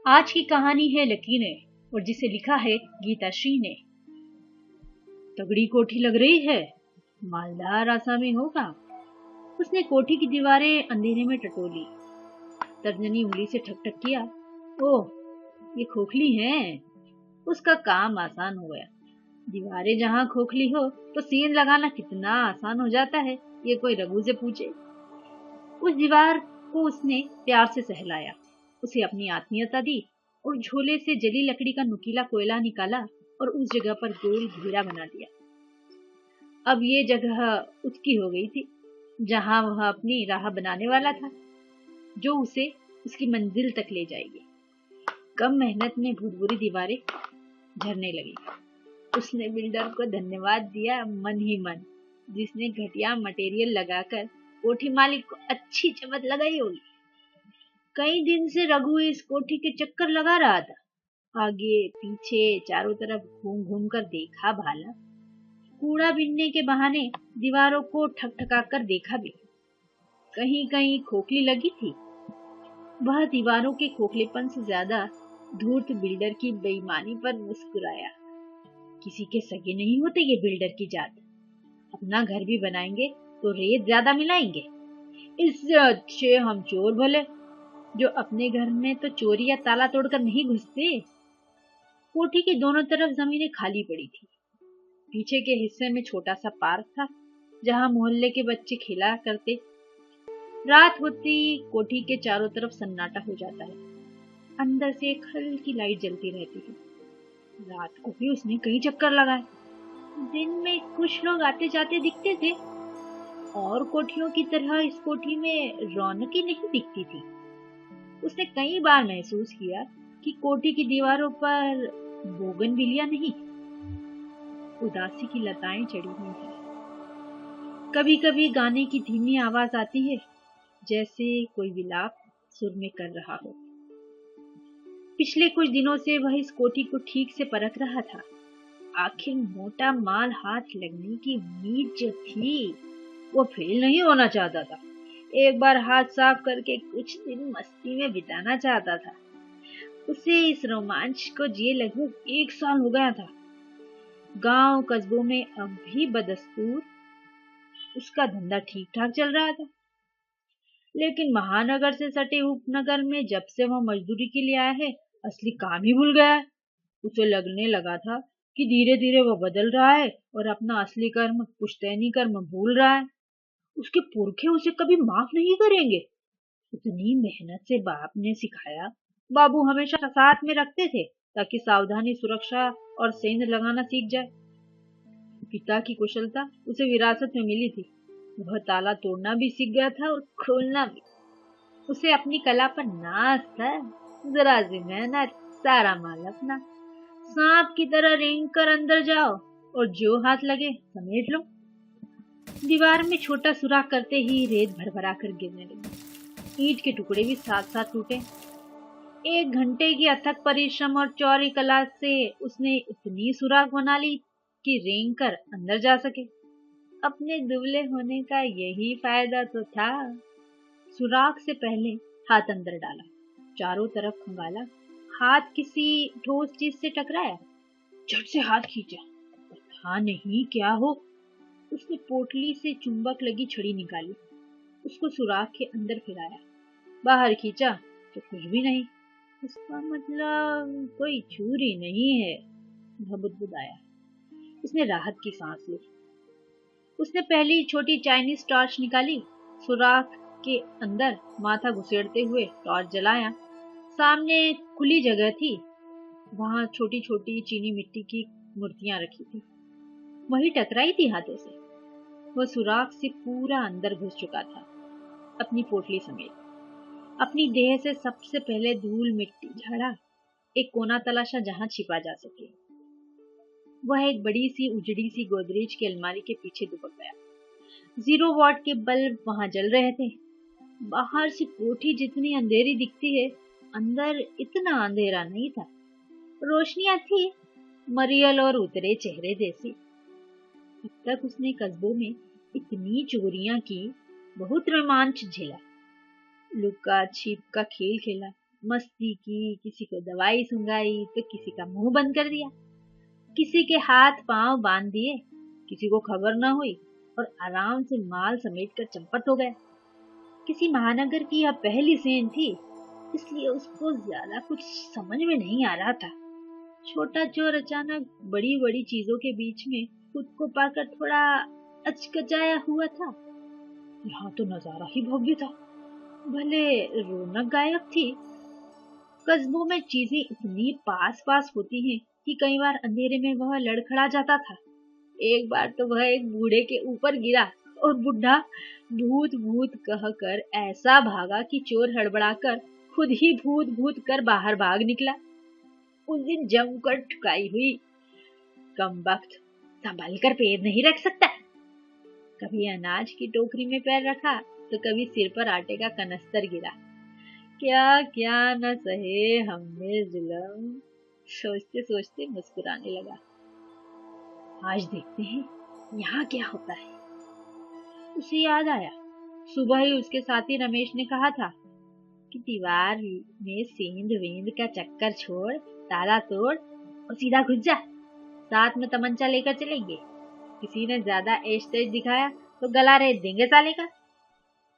आज की कहानी है लकी ने और जिसे लिखा है गीताश्री ने। तगड़ी कोठी लग रही है, मालदार आसामी होगा। उसने कोठी की दीवारें अंधेरे में टटोली, तर्जनी उंगली से ठक ठक किया। ओह, ये खोखली हैं। उसका काम आसान हो गया। दीवारें जहां खोखली हो तो सीन लगाना कितना आसान हो जाता है, ये कोई रघु से पूछे। उस दीवार को उसने प्यार से सहलाया, उसे अपनी आत्मीयता दी और झोले से जली लकड़ी का नुकीला कोयला निकाला और उस जगह पर गोल घेरा बना दिया। अब ये जगह उसकी हो गई थी, जहां वह अपनी राह बनाने वाला था, जो उसे उसकी मंजिल तक ले जाएगी। कम मेहनत में भुरभुरी दीवारें झरने लगी। उसने बिल्डर को धन्यवाद दिया मन ही मन, जिसने घटिया मटेरियल लगाकर कोठी मालिक को अच्छी चमक लगाई होगी। कई दिन से रघु इस कोठी के चक्कर लगा रहा था, आगे पीछे चारों तरफ घूम घूम कर देखा भाला। कूड़ा बीनने के बहाने दीवारों को ठकठका कर देखा भी। कहीं कहीं खोखली लगी थी। वह दीवारों के खोखलेपन से ज्यादा धूर्त बिल्डर की बेईमानी पर मुस्कुराया। किसी के सगे नहीं होते ये बिल्डर की जात। अपना घर भी बनाएंगे तो रेत ज्यादा मिलाएंगे। इससे अच्छे हम चोर भले, जो अपने घर में तो चोरी या ताला तोड़कर नहीं घुसते। कोठी की दोनों तरफ जमीनें खाली पड़ी थी। पीछे के हिस्से में छोटा सा पार्क था, जहां मोहल्ले के बच्चे खेला करते। रात होती कोठी के चारों तरफ सन्नाटा हो जाता है। अंदर से एक हल्की लाइट जलती रहती है। रात को भी उसने कई चक्कर लगाए। दिन में कुछ लोग आते जाते दिखते थे। और कोठियों की तरह इस कोठी में रौनक ही नहीं दिखती थी। उसने कई बार महसूस किया कि कोठी की दीवारों पर बोगनविलिया नहीं, उदासी की लताएं चढ़ी हुई हैं। कभी कभी गाने की धीमी आवाज आती है, जैसे कोई विलाप सुर में कर रहा हो। पिछले कुछ दिनों से वह इस कोठी को ठीक से परख रहा था। आखिर मोटा माल हाथ लगने की उम्मीद जो थी, वो फेल नहीं होना चाहता था। एक बार हाथ साफ करके कुछ दिन मस्ती में बिताना चाहता था। उसे इस रोमांच को जिए लगभग 1 साल हो गया था। गांव कस्बों में अब भी बदस्तूर उसका धंधा ठीक ठाक चल रहा था, लेकिन महानगर से सटे उपनगर में जब से वह मजदूरी के लिए आया है, असली काम ही भूल गया है। उसे लगने लगा था कि धीरे धीरे वह बदल रहा है और अपना असली कर्म, पुश्तैनी कर्म भूल रहा है। उसके पुरखे उसे कभी माफ नहीं करेंगे। उतनी मेहनत से बाप ने सिखाया। बाबू हमेशा साथ में रखते थे ताकि सावधानी, सुरक्षा और सेंध लगाना सीख जाए। पिता की कुशलता उसे विरासत में मिली थी। वह ताला तोड़ना भी सीख गया था और खोलना भी। उसे अपनी कला पर नाज था। जरा सी मेहनत, सारा माल अपना। सांप की तरह रेंग कर अंदर जाओ और जो हाथ लगे समेट लो। दीवार में छोटा सुराख करते ही रेत भरभरा कर गिरने लगी। ईंट के टुकड़े भी साथ साथ टूटे। 1 घंटे की अथक परिश्रम और चौरी कला से उसने इतनी सुराख बना ली कि रेंग कर अंदर जा सके। अपने दुबले होने का यही फायदा तो था। सुराख से पहले हाथ अंदर डाला, चारों तरफ खंगाला। हाथ किसी ठोस चीज से टकराया। झट से हाथ खींचा, पता नहीं क्या हो। उसने पोटली से चुंबक लगी छड़ी निकाली, उसको सुराख के अंदर फिराया, बाहर खींचा तो कुछ भी नहीं। इसका मतलब कोई छुरी नहीं है, वह बुदबुदाया। उसने राहत की सांस ली। उसने पहली छोटी चाइनीज टॉर्च निकाली, सुराख के अंदर माथा घुसेड़ते हुए टॉर्च जलाया। सामने खुली जगह थी, वहां छोटी छोटी चीनी मिट्टी की मूर्तियां रखी थी, वही टकराई थी हाथों से। वह सुराख से पूरा अंदर घुस चुका था, अपनी पोटली समेत। अपनी देह से सबसे पहले धूल मिट्टी झाड़ा, एक कोना तलाशा जहां छिपा जा सके। वह एक बड़ी सी उजड़ी सी गोदरेज की अलमारी के पीछे दुबक गया। 0 वॉट के बल्ब वहां जल रहे थे। बाहर से कोठी जितनी अंधेरी दिखती है, अंदर इतना अंधेरा नहीं था। रोशनियां थी, मरियल और उतरे चेहरे जैसी। अब तक उसने कस्बों में इतनी चोरियां की, बहुत रोमांच झेला, लुका छिप का खेल खेला, मस्ती की, किसी को दवाई सुंघाई तो किसी का मुंह बंद कर दिया, किसी के हाथ पांव बांध दिए, किसी को खबर न हुई और आराम से माल समेट कर चंपत हो गया। किसी महानगर की यह पहली सेन थी, इसलिए उसको ज्यादा कुछ समझ में नहीं आ रहा था। छोटा चोर अचानक बड़ी बड़ी चीजों के बीच में खुद को पाकर थोड़ा अचकचाया हुआ था। यहाँ तो नजारा ही भव्य था, भले रौनक गायब थी। कस्बों में चीजें इतनी पास पास होती हैं कि कई बार अंधेरे में वह लड़खड़ा जाता था। एक बार तो वह एक बूढ़े के ऊपर गिरा और बुढ़ा भूत भूत कहकर ऐसा भागा कि चोर हड़बड़ाकर खुद ही भूत भूत कर बाहर भाग निकला। उस दिन जमकर ठुकाई हुई। कमबख्त, संभल कर पैर नहीं रख सकता। कभी अनाज की टोकरी में पैर रखा तो कभी सिर पर आटे का कनस्तर गिरा। क्या क्या न सहे हमने जुल्म। सोचते सोचते मुस्कुराने लगा। आज देखते हैं यहाँ क्या होता है। उसे याद आया, सुबह ही उसके साथी रमेश ने कहा था कि दीवार में सेंध वेंद का चक्कर छोड़, ताला तोड़ और सीधा घुस जा। साथ में तमंचा लेकर चलेंगे। किसी ने ज्यादा ऐश तैश दिखाया तो गला रेत देंगे साले का।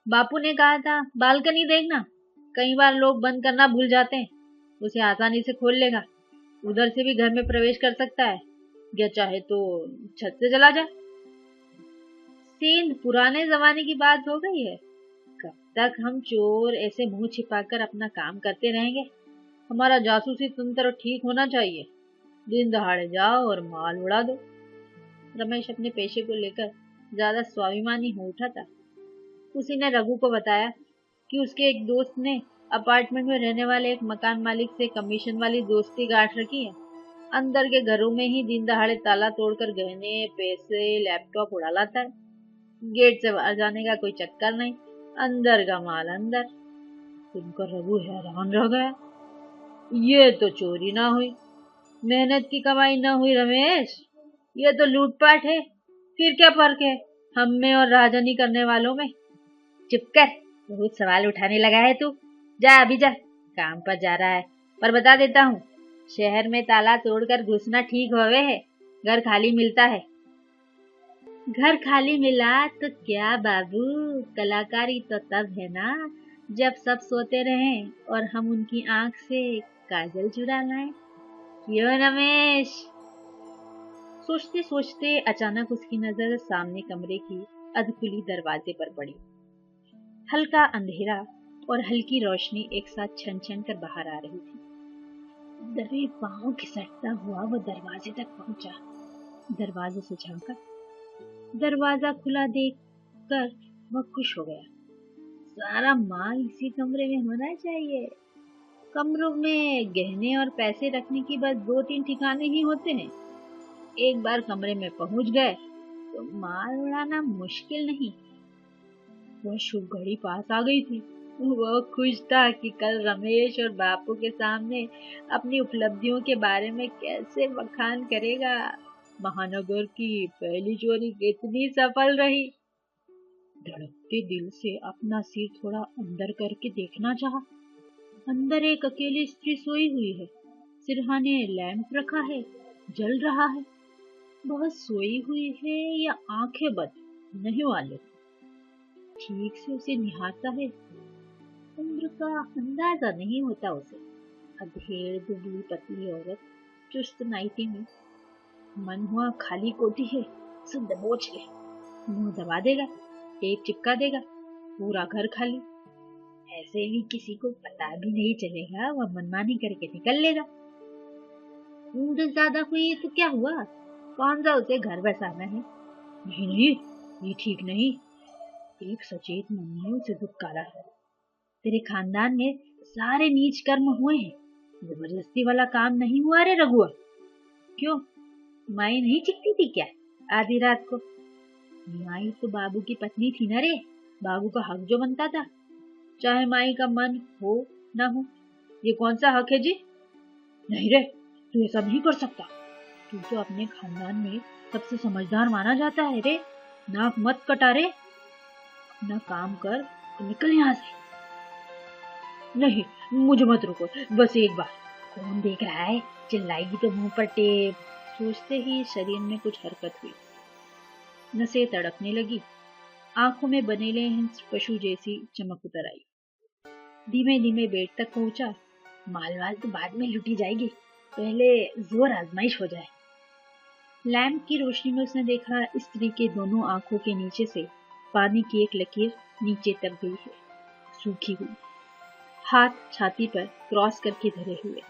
बापू ने कहा था बालकनी देखना, कई बार लोग बंद करना भूल जाते हैं, उसे आसानी से खोल लेगा। उधर से भी घर में प्रवेश कर सकता है, या चाहे तो छत से चला जा। सेंध पुराने जमाने की बात हो गई है। कब तक हम चोर ऐसे मुंह छिपाकर अपना काम करते रहेंगे? हमारा जासूसी तंत्र ठीक होना चाहिए। दिन दहाड़े जाओ और माल उड़ा दो। रमेश अपने पेशे को लेकर ज्यादा स्वाभिमानी हो उठा था। उसी ने रघु को बताया कि उसके एक दोस्त ने अपार्टमेंट में रहने वाले एक मकान मालिक से कमीशन वाली दोस्ती गांठ रखी है। अंदर के घरों में ही दिन दहाड़े ताला तोड़कर गहने, पैसे, लैपटॉप उड़ा लाता है। गेट से बाहर जाने का कोई चक्कर नहीं, अंदर का माल अंदर। सुनकर रघु हैरान रह गया। ये तो चोरी ना हुई, मेहनत की कमाई ना हुई रमेश, ये तो लूटपाट है। फिर क्या फर्क है हम में और राजनी करने वालों में? चुप कर, बहुत सवाल उठाने लगा है तू। जा अभी जा, काम पर जा रहा है। पर बता देता हूँ, शहर में ताला तोड़कर घुसना ठीक होवे है, घर खाली मिलता है। घर खाली मिला तो क्या बाबू, कलाकारी तो तब है ना जब सब सोते रहें और हम उनकी आंख से काजल चुरा लाएं। क्यों रमेश? सोचते सोचते अचानक उसकी नजर सामने कमरे की अधखुली दरवाजे पर पड़ी। हल्का अंधेरा और हल्की रोशनी एक साथ छन छन कर बाहर आ रही थी। दबे पांव खिसकता हुआ वो दरवाजे तक पहुंचा। दरवाजे से झांका। दरवाजा खुला देखकर वह खुश हो गया। सारा माल इसी कमरे में होना चाहिए। कमरों में गहने और पैसे रखने की बस 2-3 ठिकाने ही होते हैं। एक बार कमरे में पहुंच गए तो माल उड़ाना मुश्किल नहीं। वह शुभ घड़ी पास आ गई थी। वह खुश था कि कल रमेश और बापू के सामने अपनी उपलब्धियों के बारे में कैसे बखान करेगा। महानगर की पहली चोरी कितनी सफल रही। धड़कते दिल से अपना सिर थोड़ा अंदर करके देखना चाहा। अंदर एक अकेली स्त्री सोई हुई है। सिरहाने लैंप रखा है, जल रहा है। वह सोई हुई है या आंखें बंद, नहीं मालूम। ठीक से उसे निहारता है। उम्र का अंदाजा नहीं होता उसे। अधेड़ दुबली पतली औरत, चुस्त नाइटी में। मन हुआ खाली कोठी है, सब दबोच ले। मुंह दबा देगा, टेप चिपका देगा, पूरा घर खाली। ऐसे भी किसी को पता भी नहीं चलेगा, वह मनमानी करके निकल लेगा। उम्र ज्यादा हुई तो क्या हुआ, कौन सा उसे घर बसाना है। नहीं नहीं, ये ठीक नहीं। एक सचेत मन ने उसे दुत्कारा है। तेरे खानदान में सारे नीच कर्म हुए हैं, जबरदस्ती वाला काम नहीं हुआ रे रघुआ। क्यों, माई नहीं चिकती थी क्या आधी रात को? माई तो बाबू की पत्नी थी ना रे, बाबू का हक जो बनता था, चाहे माई का मन हो ना हो। ये कौन सा हक है जी? नहीं रे, तू ऐसा नहीं कर सकता। तू तो अपने खानदान में सबसे समझदार माना जाता है रे। नाक मत कटा रे, अपना काम कर और निकल यहाँ से। नहीं, मुझे मत रोको, बस एक बार। कौन देख रहा है, चिल्लाएगी तो मुंह पर टेप। सोचते ही शरीर में कुछ हरकत हुई, नसें तड़पने लगी, आंखों में बनेले हिंस पशु जैसी चमक उतर आई। धीमे धीमे बेड तक पहुंचा। मालवाल तो बाद में लुटी जाएगी, पहले जोर आजमाइश हो जाए। लैंप की रोशनी में उसने देखा स्त्री के दोनों आंखों के नीचे से पानी की एक लकीर नीचे तक गई है, सूखी हुई, हाथ छाती पर क्रॉस करके धरे हुए,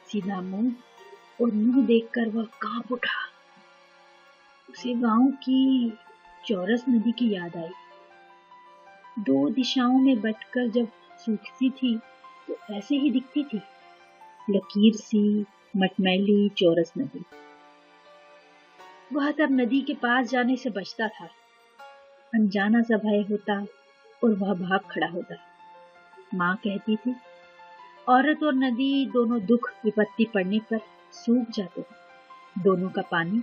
सीधा मुंह, और मुंह देखकर वह कांप उठा। उसे गांव की चौरस नदी की याद आई। दो दिशाओं में बंटकर जब सूखती थी तो ऐसे ही दिखती थी, लकीर सी, मटमैली चौरस नदी। वह तब नदी के पास जाने से बचता था। अनजाना सा भय होता और वह भाग खड़ा होता। माँ कहती थी, औरत और नदी दोनों दुख विपत्ति पड़ने पर सूख जाते हैं, दोनों का पानी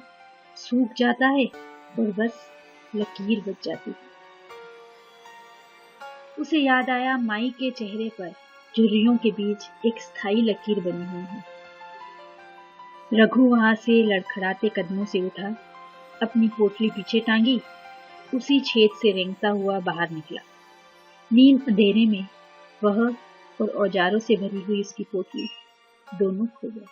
सूख जाता है और बस लकीर बच जाती है। उसे याद आया माई के चेहरे पर झुर्रियों के बीच एक स्थायी लकीर बनी हुई है। रघु वहां से लड़खड़ाते कदमों से उठा, अपनी पोटली पीछे टांगी, उसी छेद से रेंगता हुआ बाहर निकला। नीम अंधेरे में वह और औजारों से भरी हुई उसकी पोटली दोनों खो गए।